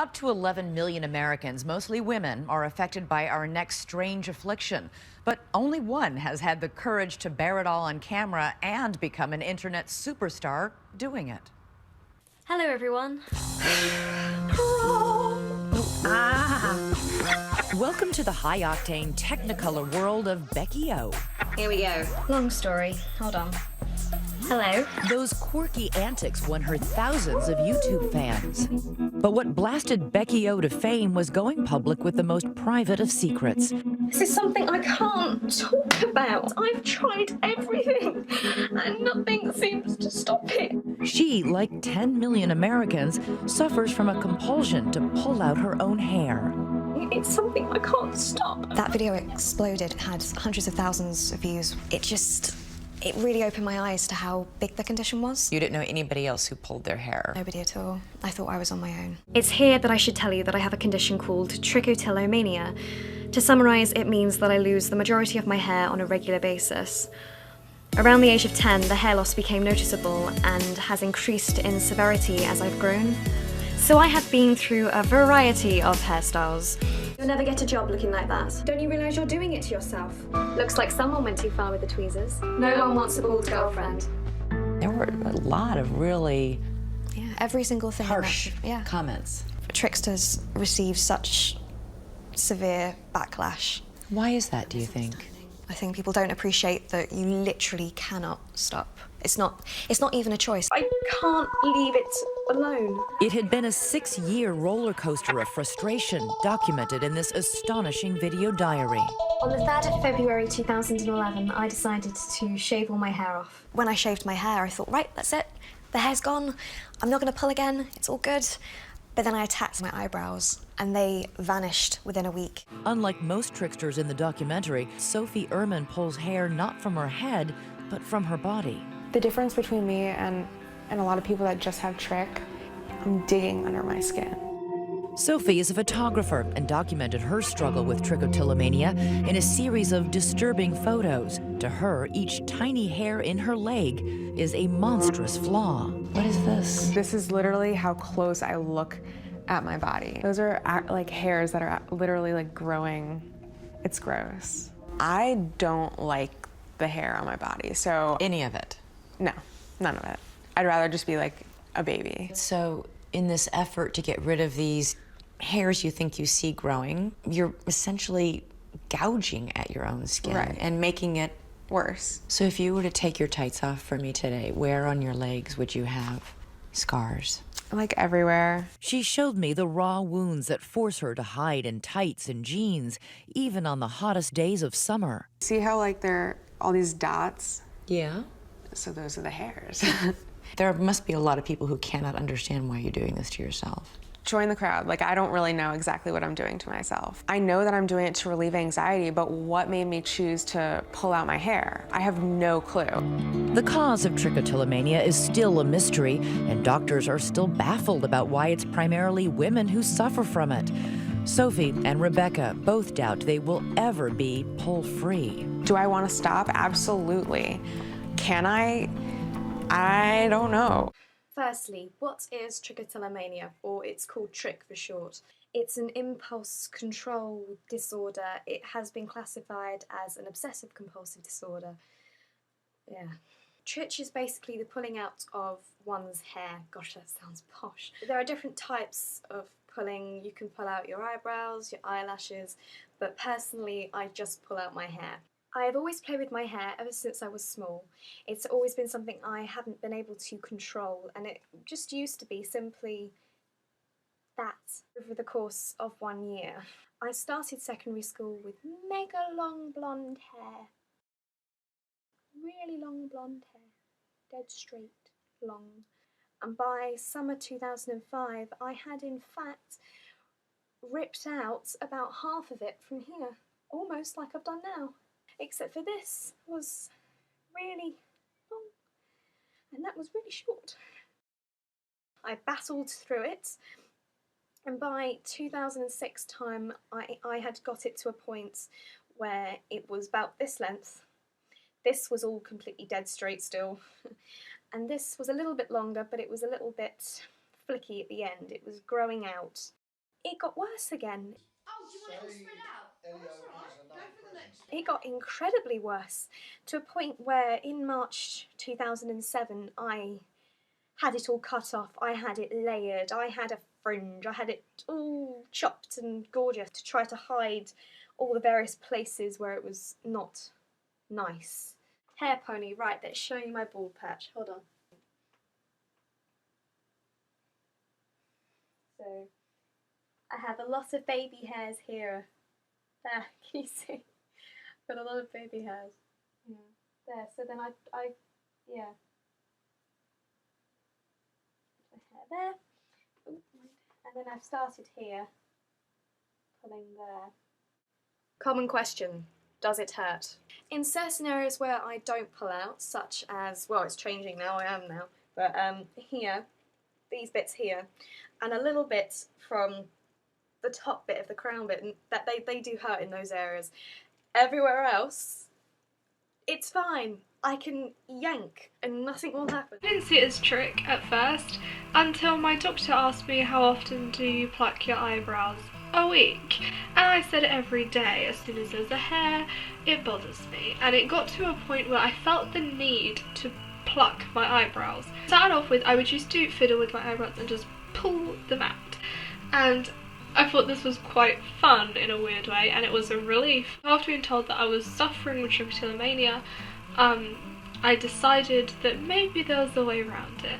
Up to 11 million Americans, mostly women, are affected by our next strange affliction. But only one has had the courage to bear it all on camera and become an internet superstar doing it. Hello, everyone. Welcome to the high-octane Technicolor world of Becky O. Here we go. Long story. Hold on. Hello. Those quirky antics won her thousands of YouTube fans. But what blasted Becky O to fame was going public with the most private of secrets. This is something I can't talk about. I've tried everything, and nothing seems to stop it. She, like 10 million Americans, suffers from a compulsion to pull out her own hair. It's something I can't stop. That video exploded, had hundreds of thousands of views. It really opened my eyes to how big the condition was. You didn't know anybody else who pulled their hair? Nobody at all. I thought I was on my own. It's here that I should tell you that I have a condition called Trichotillomania. To summarise, it means that I lose the majority of my hair on a regular basis. Around the age of 10, the hair loss became noticeable and has increased in severity as I've grown. So I have been through a variety of hairstyles. You'll never get a job looking like that. Don't you realise you're doing it to yourself? Looks like someone went too far with the tweezers. No one wants a bald girlfriend. There were a lot of really Every single thing. harsh comments. Trichsters receive such severe backlash. Why is that, do you think? I think people don't appreciate that you literally cannot stop. It's not even a choice. I can't leave it alone. It had been a 6-year roller coaster of frustration documented in this astonishing video diary. On the 3rd of February 2011, I decided to shave all my hair off. When I shaved my hair, I thought, right, that's it. The hair's gone. I'm not going to pull again. It's all good. But then I attacked my eyebrows, and they vanished within a week. Unlike most tricksters in the documentary, Sophie Ehrman pulls hair not from her head, but from her body. The difference between me and a lot of people that just have trick, I'm digging under my skin. Sophie is a photographer and documented her struggle with trichotillomania in a series of disturbing photos. To her, each tiny hair in her leg is a monstrous flaw. What is this? This is literally how close I look at my body. Those are like hairs that are literally like growing. It's gross. I don't like the hair on my body, so... Any of it? No, none of it. I'd rather just be like a baby. So in this effort to get rid of these hairs you think you see growing, you're essentially gouging at your own skin and making it worse. So if you were to take your tights off for me today, where on your legs would you have scars? Like everywhere. She showed me the raw wounds that force her to hide in tights and jeans, even on the hottest days of summer. See how like there are all these dots? Yeah. So those are the hairs. There must be a lot of people who cannot understand why you're doing this to yourself. Join the crowd. Like, I don't really know exactly what I'm doing to myself. I know that I'm doing it to relieve anxiety, but what made me choose to pull out my hair? I have no clue. The cause of trichotillomania is still a mystery, and doctors are still baffled about why it's primarily women who suffer from it. Sophie and Rebecca both doubt they will ever be pull-free. Do I want to stop? Absolutely. Can I? I don't know. Firstly, what is trichotillomania, or it's called trick for short? It's an impulse control disorder. It has been classified as an obsessive-compulsive disorder. Yeah. Trich is basically the pulling out of one's hair. Gosh, that sounds posh. There are different types of pulling. You can pull out your eyebrows, your eyelashes, but personally, I just pull out my hair. I've always played with my hair ever since I was small. It's always been something I haven't been able to control, and it just used to be simply that over the course of 1 year. I started secondary school with mega long blonde hair. Really long blonde hair. Dead straight, long. And by summer 2005, I had in fact ripped out about half of it from here, almost like I've done now. Except for this was really long, and that was really short. I battled through it, and by 2006 time, I had got it to a point where it was about this length. This was all completely dead straight still, and this was a little bit longer, but it was a little bit flicky at the end. It was growing out. it got worse again. Oh, do you want it all spread out? Oh, that's all right. Go for the next one. It got incredibly worse, to a point where in March 2007 I had it all cut off, I had it layered, I had a fringe, I had it all chopped and gorgeous to try to hide all the various places where it was not nice. Hair pony, right, let's show you my bald patch, hold on. So, I have a lot of baby hairs here. There, can you see? Got a lot of baby hairs. Yeah. There, so then yeah. Put my hair there. Ooh, and then I've started here, pulling there. Common question, does it hurt? In certain areas where I don't pull out, such as, well, it's changing now, I am now, but here, these bits here, and a little bit from the top bit of the crown bit, and that they do hurt in those areas. Everywhere else, it's fine. I can yank and nothing will happen. I didn't see it as trick at first until my doctor asked me how often do you pluck your eyebrows? A week. And I said every day. As soon as there's a hair, it bothers me. And it got to a point where I felt the need to pluck my eyebrows. To start off with, I would used to fiddle with my eyebrows and just pull them out. And I thought this was quite fun in a weird way, and it was a relief. After being told that I was suffering with trichotillomania, I decided that maybe there was a way around it.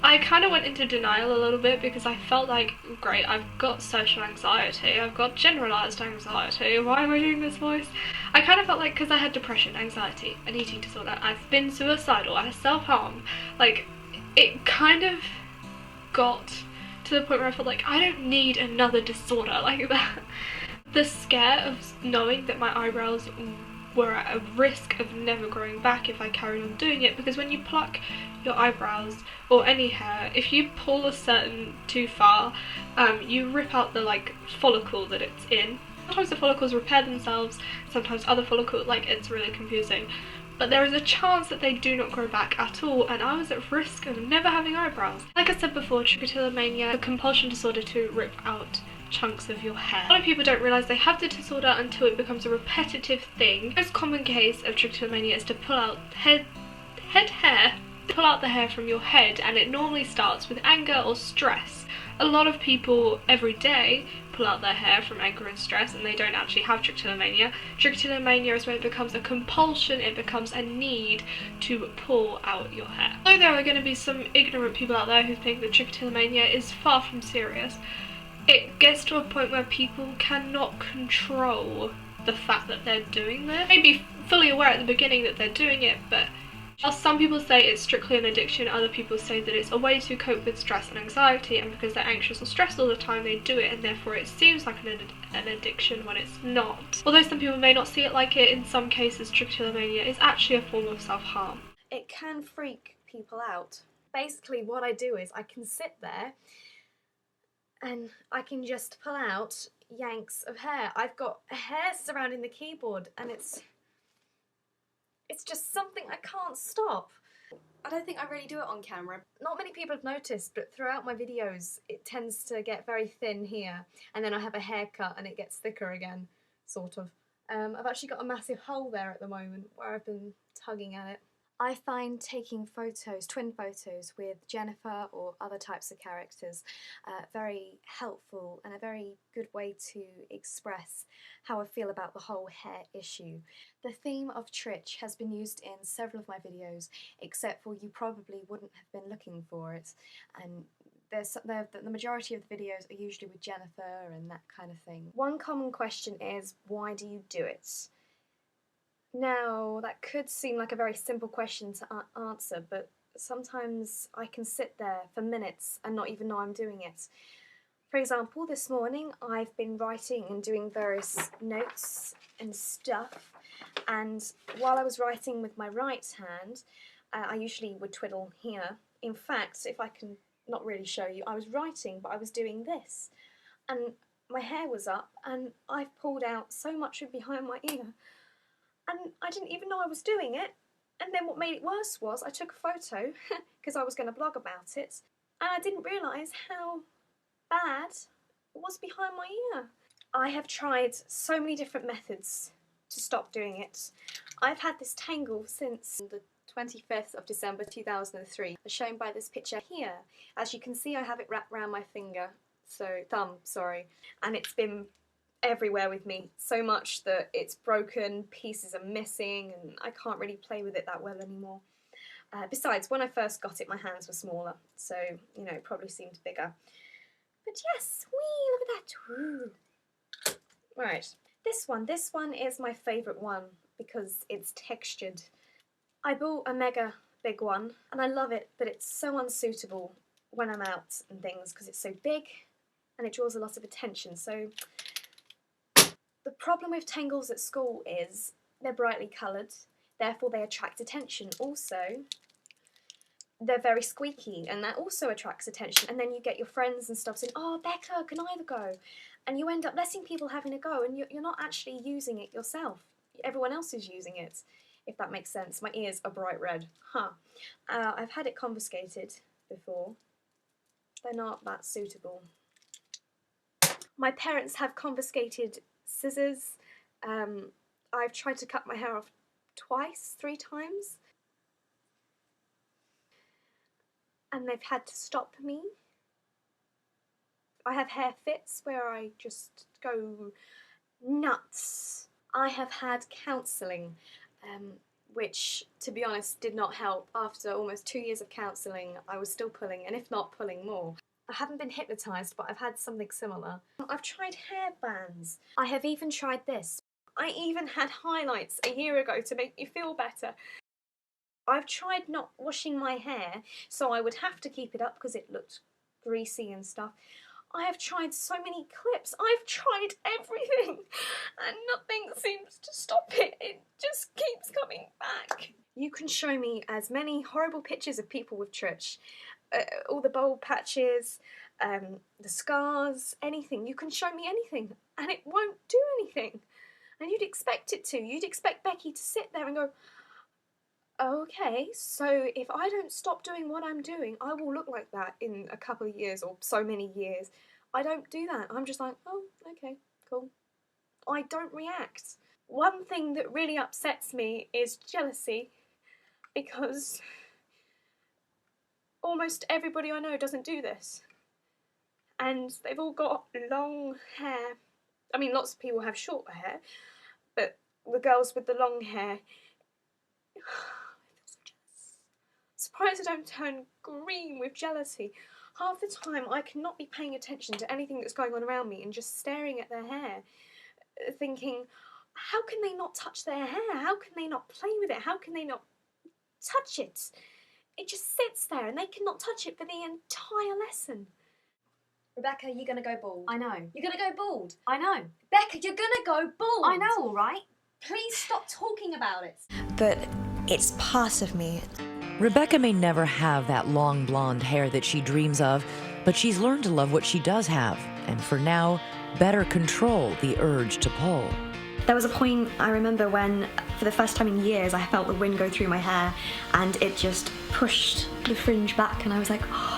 I kind of went into denial a little bit because I felt like, great, I've got social anxiety, I've got generalised anxiety, why am I doing this voice? I kind of felt like, because I had depression, anxiety, an eating disorder, I've been suicidal, I self-harm, like, it kind of got to the point where I felt like I don't need another disorder like that. The scare of knowing that my eyebrows were at a risk of never growing back if I carried on doing it, because when you pluck your eyebrows or any hair, if you pull a certain too far, you rip out the follicle that it's in. Sometimes the follicles repair themselves, sometimes other follicles, it's really confusing. But there is a chance that they do not grow back at all, and I was at risk of never having eyebrows. Like I said before, trichotillomania is a compulsion disorder to rip out chunks of your hair. A lot of people don't realise they have the disorder until it becomes a repetitive thing. The most common case of trichotillomania is to pull out pull out the hair from your head, and it normally starts with anger or stress. A lot of people every day pull out their hair from anger and stress, and they don't actually have trichotillomania. Trichotillomania is when it becomes a compulsion, it becomes a need to pull out your hair. Although there are going to be some ignorant people out there who think that trichotillomania is far from serious, it gets to a point where people cannot control the fact that they're doing this. They may be fully aware at the beginning that they're doing it, but while some people say it's strictly an addiction, other people say that it's a way to cope with stress and anxiety, and because they're anxious or stressed all the time, they do it, and therefore it seems like an addiction when it's not. Although some people may not see it like it, in some cases trichotillomania is actually a form of self-harm. It can freak people out. Basically what I do is I can sit there and I can just pull out yanks of hair. I've got hair surrounding the keyboard, and it's just something I can't stop. I don't think I really do it on camera. Not many people have noticed, but throughout my videos it tends to get very thin here, and then I have a haircut and it gets thicker again, sort of. I've actually got a massive hole there at the moment where I've been tugging at it. I find taking photos, twin photos with Jennifer or other types of characters very helpful and a very good way to express how I feel about the whole hair issue. The theme of Trich has been used in several of my videos, except for you probably wouldn't have been looking for it, and the majority of the videos are usually with Jennifer and that kind of thing. One common question is, why do you do it? Now, that could seem like a very simple question to answer, but sometimes I can sit there for minutes and not even know I'm doing it. For example, this morning I've been writing and doing various notes and stuff, and while I was writing with my right hand, I usually would twiddle here. In fact, if I can not really show you, I was writing, but I was doing this, and my hair was up, and I've pulled out so much from behind my ear, and I didn't even know I was doing it. And then what made it worse was I took a photo because I was going to blog about it, and I didn't realise how bad was behind my ear. I have tried so many different methods to stop doing it. I've had this tangle since the 25th of December 2003, as shown by this picture here. As you can see, I have it wrapped around my thumb, and it's been everywhere with me, so much that it's broken, pieces are missing, and I can't really play with it that well anymore. Besides, when I first got it, my hands were smaller, so, you know, it probably seemed bigger. But yes, whee, look at that. Woo. Right, this one is my favourite one because it's textured. I bought a mega big one and I love it, but it's so unsuitable when I'm out and things because it's so big and it draws a lot of attention. So the problem with tangles at school is they're brightly coloured, therefore they attract attention. Also, they're very squeaky and that also attracts attention, and then you get your friends and stuff saying, oh, Becca, can I have a go? And you end up letting people having a go and you're not actually using it yourself. Everyone else is using it, if that makes sense. My ears are bright red. I've had it confiscated before. They're not that suitable. My parents have confiscated scissors. I've tried to cut my hair off twice, 3 times. And they've had to stop me. I have hair fits where I just go nuts. I have had counselling, which, to be honest, did not help. After almost 2 years of counselling, I was still pulling, and if not, pulling more. I haven't been hypnotised, but I've had something similar. I've tried hair bands. I have even tried this. I even had highlights a year ago to make me feel better. I've tried not washing my hair, so I would have to keep it up because it looked greasy and stuff. I have tried so many clips. I've tried everything and nothing seems to stop it. It just keeps coming back. You can show me as many horrible pictures of people with trich, all the bald patches, the scars, anything. You can show me anything and it won't do anything. And you'd expect it to. You'd expect Becky to sit there and go, okay, so if I don't stop doing what I'm doing, I will look like that in a couple of years or so many years. I don't do that. I'm just like, oh, okay, cool. I don't react. One thing that really upsets me is jealousy, because almost everybody I know doesn't do this. And they've all got long hair. I mean, lots of people have short hair, but the girls with the long hair, surprised I don't turn green with jealousy. Half the time I cannot be paying attention to anything that's going on around me and just staring at their hair, thinking, how can they not touch their hair? How can they not play with it? How can they not touch it? It just sits there and they cannot touch it for the entire lesson. Rebecca, you're gonna go bald. I know. You're gonna go bald. I know. Becca, you're gonna go bald. I know, all right? Please stop talking about it. But it's part of me. Rebecca may never have that long blonde hair that she dreams of, but she's learned to love what she does have, and for now, better control the urge to pull. There was a point I remember when, for the first time in years, I felt the wind go through my hair and it just pushed the fringe back and I was like, oh,